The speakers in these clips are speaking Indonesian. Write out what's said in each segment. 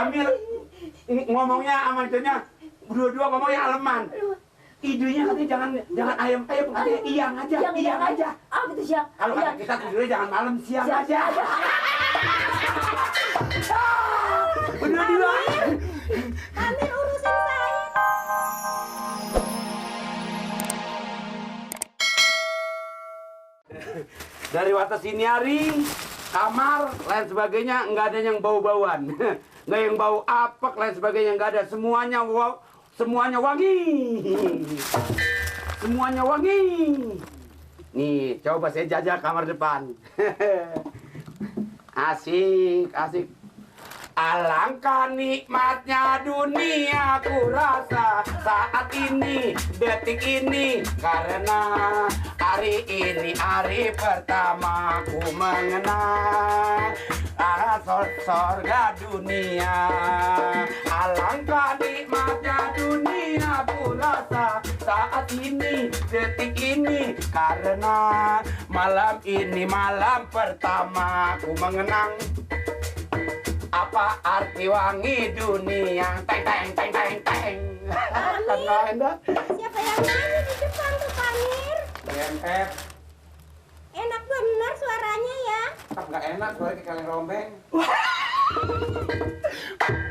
Amir ngomongnya sama itunya, berdua ngomongnya aleman. Idenya katanya jangan ayam katanya iyang aja. Oh gitu siang. Kalau kata kita tidurnya jangan malam, siang aja. Berdua. Amir urusin saya. Dari watas ini hari, kamar, lain sebagainya, nggak ada yang bau-bauan. Nggak yang bau apek, lain sebagainya, nggak ada. Semuanya wow, semuanya wangi. Semuanya wangi. Nih, coba saya jajal kamar depan. Asik. Alangkah nikmatnya dunia ku rasa saat ini, detik ini, karena hari ini hari pertama ku mengenal sorga dunia. Alangkah nikmatnya dunia ku rasa saat ini, detik ini, karena malam ini malam pertama ku mengenang apa arti wangi dunia. Teng. Siapa yang nyanyi di depan tuh Pak Amir? BMF. Enak bener suaranya ya. Tetap nggak enak, suaranya kayak kaleng rombeng.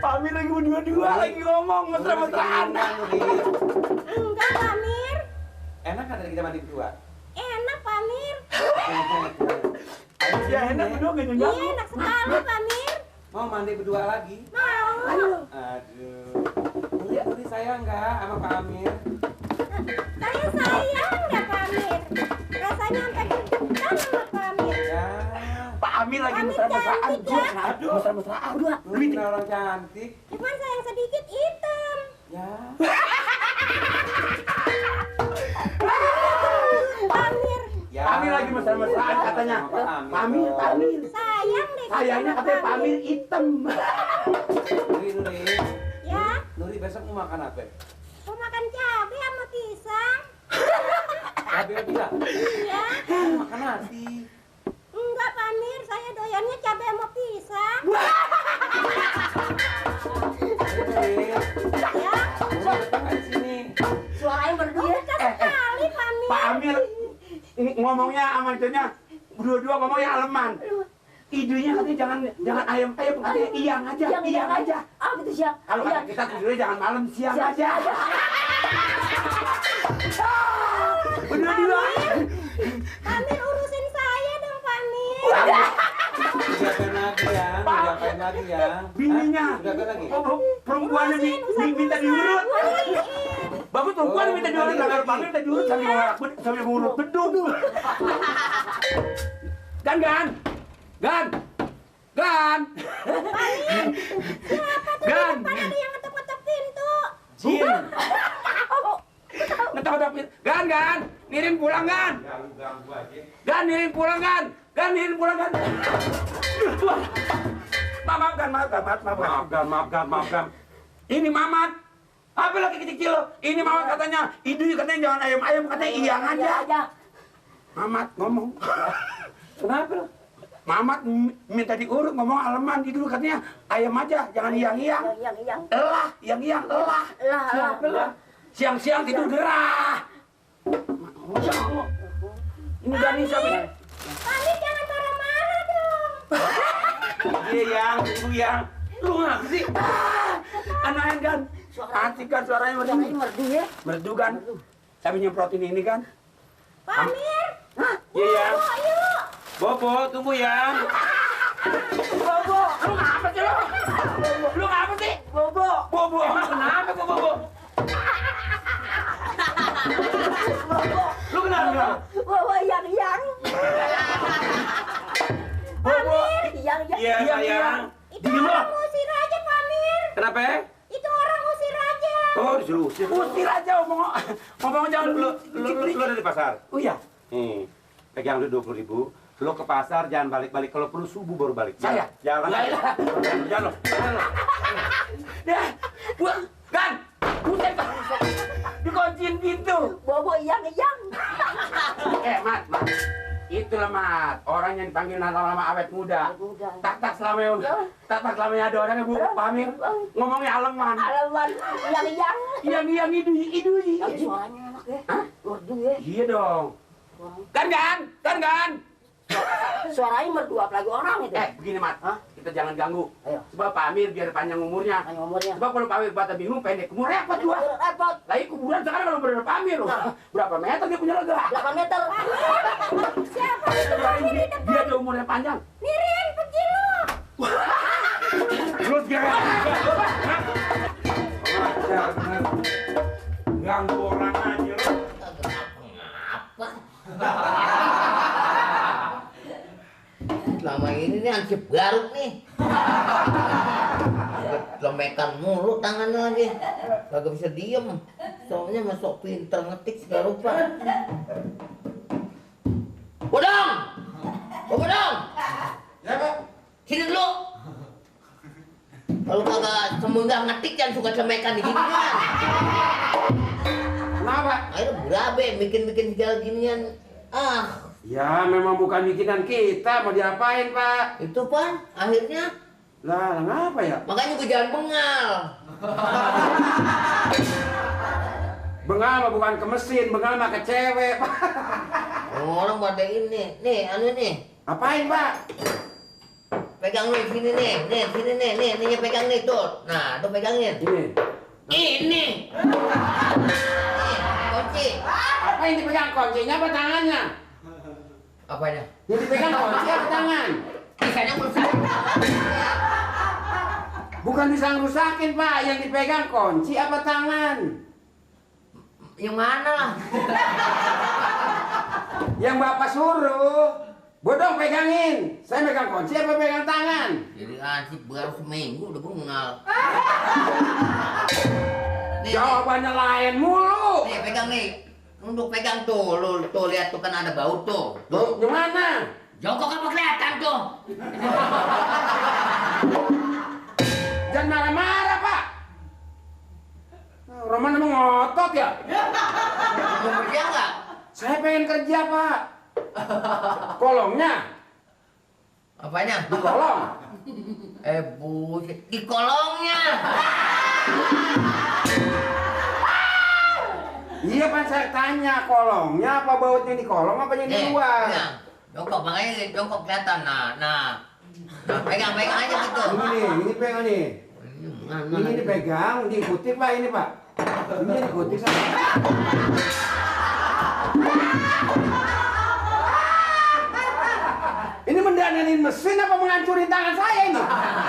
Pak Amir lagi berdua lagi ngomong mesra-mesraan. Enggak Pak Amir. Enak kan tadi kita mandi berdua? Enak Pak Amir. Ya enak berdua gak Iya enak sekali Pak Amir. Mau mandi berdua lagi? Mau. Aduh. Iya, tadi sayang nggak sama Pak Amir? Saya sayang nggak Pak Amir. Rasanya sampai deg-degan sama Pak Amir. Ya. Pak Amir lagi Amir mesra-mesraan. cantik, ya? Aduh, mesra-mesraan. Lu kenal orang cantik. Cuman saya yang sedikit hitam. Ya. Pak Amir. Ya. Pak Amir lagi mesra-mesraan katanya. Pak Pak Amir. Sayang deh. Sayangnya katanya Pak Amir hitam. Nuri. Ya. Nuri besok mau makan apa? Mau makan cabai sama pisang. Cabai bisa? Iya. Makan nasi. Enggak Pak Amir, saya doyannya cabai sama pisang. Nuri. Ya. Nuri betah nggak di sini? Suaranya merdu ya. Sekali Pak Amir. Pak Amir ngomongnya sama itunya, berdua ngomongnya aleman. Idenya katanya jangan ayam katanya iyang aja. Oh gitu siang. Kalau kata kita tidurnya jangan malam, siang aja. Berdua. Pak Amir urusin saya dong Pak Amir. Diapain lagi ya? Bininya. Diapain lagi? Perempuannya minta diurut. Bagus perempuan minta diurut, kalau Pak Amir minta diurut sambil ngurut bedung. Gan. Siapa tuh di depan ada yang ngetok-ngetok pintu? Jin. Ngetok pintu. Gan. Nirin pulang, Gan. Ganggu aja. Gan, Nirin pulang, Gan. Maaf. Ini Mamat. Apa lagi kecil? Ini Mamat katanya, Idu katanya jangan ayam katanya iyang aja. Mamat ngomong. Kenapa lo? Mamat minta diurut ngomong aleman, Idu katanya ayam aja, jangan iyang. Yang. Elah. Lah. Siang-siang tidur gerah. Masya Allah. Ini Dani siapa ini? Pak Amir jangan marah-marah dong. Iya yang. Lu ngapa sih? Anaknya kan. Asik kan suaranya Merdu ya. merdu kan. Saya nyemprotin ini kan. Pak Amir. Iya. Yuk. Bobo, tunggu ya. Bobo, lu ngapa sih lu? Lu ngapa sih? Bobo, emang kenapa kok Bobo? Lu kenapa? Bobo yang. Bobo. Yang. Iya, sayang. Itu orang usir aja Pak Amir. Kenapa ya? Itu orang usir aja. Oh, disuruh usir. Usir aja ngomong jangan Lu ada di pasar? Oh iya. Nih, pegang dulu 20.000. Lo ke pasar jangan balik-balik, kalau perlu subuh baru balik. Saya? Jalan. Jalan. Ya, Gan. Buset. Dikunciin pintu. Bobo yang. Mat. Itulah Mat. Orang bapaknya dipanggil nama awet muda. Udah. Tak selama ada orang Bu Pamir ngomongnya aleman. Alaman yang Yang suaranya enak ya. Merdu ya. Iya dong. Kan. Suaranya merdu apalagi orang itu. Begini Mat, Hah? kita jangan ganggu. Ayo. Sebab Pak Amir biar panjang umurnya. Tanya umurnya. Sebab kalau Pak Amir bata bingung pendek, umur repot juga. Repot. Lagi kuburan sekarang kalau bener Pak Amir loh. Berapa meter dia punya lega? 8 meter. Siapa itu lagi di depan? Dia ada umurnya panjang. Mirin, pergi lu. Terus ganggu orang aja lo. Selama ini nih ansip garuk nih. Lemekan mulu tangannya lagi. Kagak bisa diem. Soalnya masuk pinter ngetik segala rupa. Bodong! Oh Bodong! Ya Pak. Sini dulu. Kalau kagak semunggah ngetik jangan suka lemekan di gini kan. Kenapa? Akhirnya berabe bikin segala ginian. Ya memang bukan bikinan kita, mau diapain Pak? Itu Pan, akhirnya. Lah, ngapa ya? Makanya gue jangan bengal. Bengal mah bukan ke mesin, bengal mah ke cewek Pak. Orang pada ini, nih, nih. Apain Pak? Pegang nih, sini nih, pegang nih tuh. Nah, tuh pegangin. Ini. Nih, kunci. Apa yang dipegang kuncinya apa tangannya? Apanya? Yang dipegang kunci apa tangan? Bisanya merusak. Bukan bisa ngerusakin Pak, yang dipegang kunci apa tangan? Yang mana lah? Yang Bapak suruh. Bodong pegangin. Saya pegang kunci apa pegang tangan? Jadi ansip baru seminggu udah bengal. Nih, Jawabannya lain mulu. nih, pegang nih. Untuk pegang tuh, lu tuh lihat tuh kan ada bau tuh. Tuh, gimana? Jongkok apa kelihatan tuh? Jangan marah-marah Pak. Roman emang ngotot ya? Mau kerja nggak? Saya pengen kerja Pak. Kolongnya? Apanya? Di kolong. Buset. Di kolongnya. Iya Pak, saya tanya kolongnya apa bautnya di kolong apa yang di luar? Pegang. Jongkok, makanya jongkok kelihatan. Nah, pegang aja gitu. Ini pegang nih. Ini dipegang, diikuti Pak ini Pak. Ini diikuti saya. Ini mendananin mesin apa menghancurin tangan saya ini?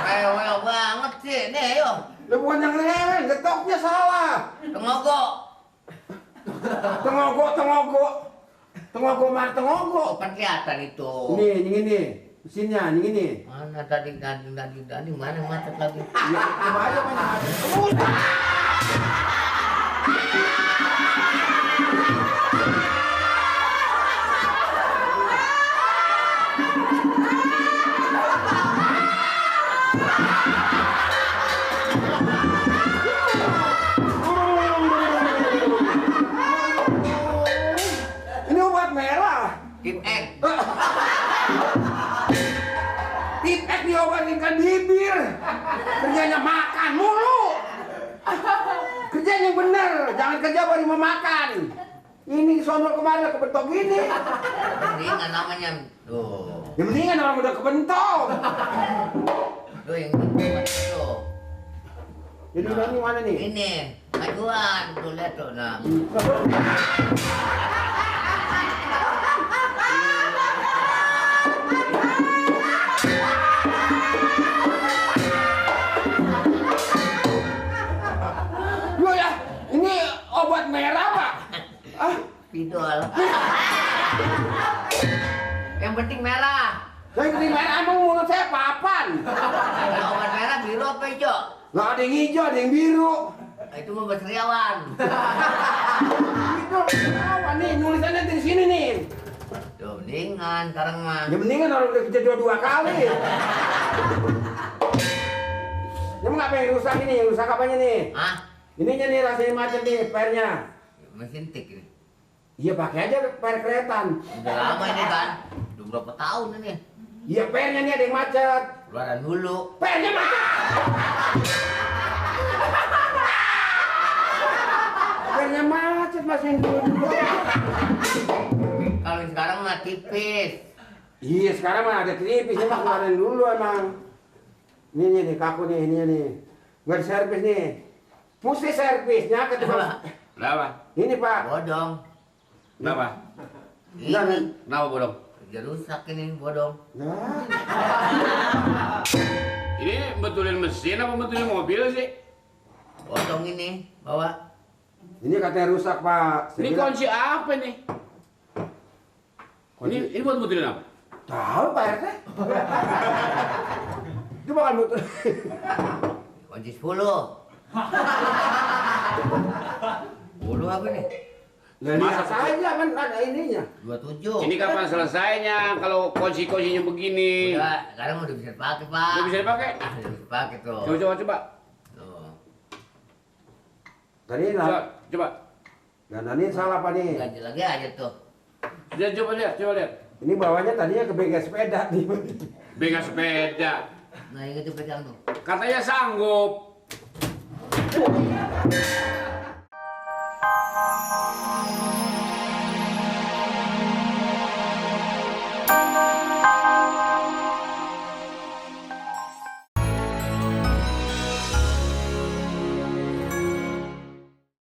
Rewel banget sih. Nih, yuk. Lu bukan yang rewel, getoknya salah. Tengogok. Kan kelihatan itu. Ini, mesinnya, ini. Mana tadi mana macet lagi? Ya, coba aja Pak. Ini obat merah. Tip X. Tip X diobatin kan bibir. Kerjanya makan mulu. Kerjanya yang bener, jangan kerja baru mau makan. Ini sono kemana kebentok gini. Mendingan namanya. Tuh. Yang penting kan orang udah kebentok. Tuh yang itu. Jadi ini mana nih? Ini majuan. Tuh lihat tuh. Nah. Loh ya, ini obat merah Pak. Pidol. Yang penting merah. Yang penting merah emang mulut saya papan. Kalau obat merah biru apa hijau? Nggak ada yang hijau, ada yang biru. Itu mah Basriawan. Itu apa nih nulisannya di sini nih. Tuh mendingan sekarang mah. Ya mendingan orang udah kerja dua kali. Emang apa yang rusak ini? Yang rusak apanya nih? Hah? Ininya nih rasanya macet nih, pernya. Mesin tik ini. Iya pakai aja per keretan. Udah lama ini kan. Udah berapa tahun ini? Iya, pernya nih ada yang macet. Keluaran dulu. Pernya macet. Pernya macet Mas yang dulu. Kalau yang sekarang mah tipis. Iya, sekarang mah ada tipis emang kemarin dulu emang. Ini nih kaku nih, ini nih. Nggak diservis nih. Mesti servisnya ke tukang. Kenapa? Ini Pak. Bodong. Kenapa? Enggak, Ini Kenapa bodong? kerja rusak ini bodong. Nah, Ini betulin mesin apa betulin mobil sih? Bodong ini bawa. ini katanya rusak Pak. Saya Ini bilang, kunci apa nih? Ini buat betulin apa? tahu Pak RT. Itu bakal betul. Kunci 10. 10 apa nih? Nah, lihat saja kan ada ininya. 27. Ini kapan selesainya kalau kunci-kuncinya begini? Udah, sekarang udah bisa dipakai, Pak. Udah bisa dipakai? Udah bisa dipakai tuh. Coba. Tuh. Tadi Coba. nah ini salah Pak nih. Ganti lagi aja tuh. Coba lihat. Ini bawahnya tadinya ke bengkel sepeda nih. Bengkel sepeda. Nah, yang itu pegang tuh. Katanya sanggup.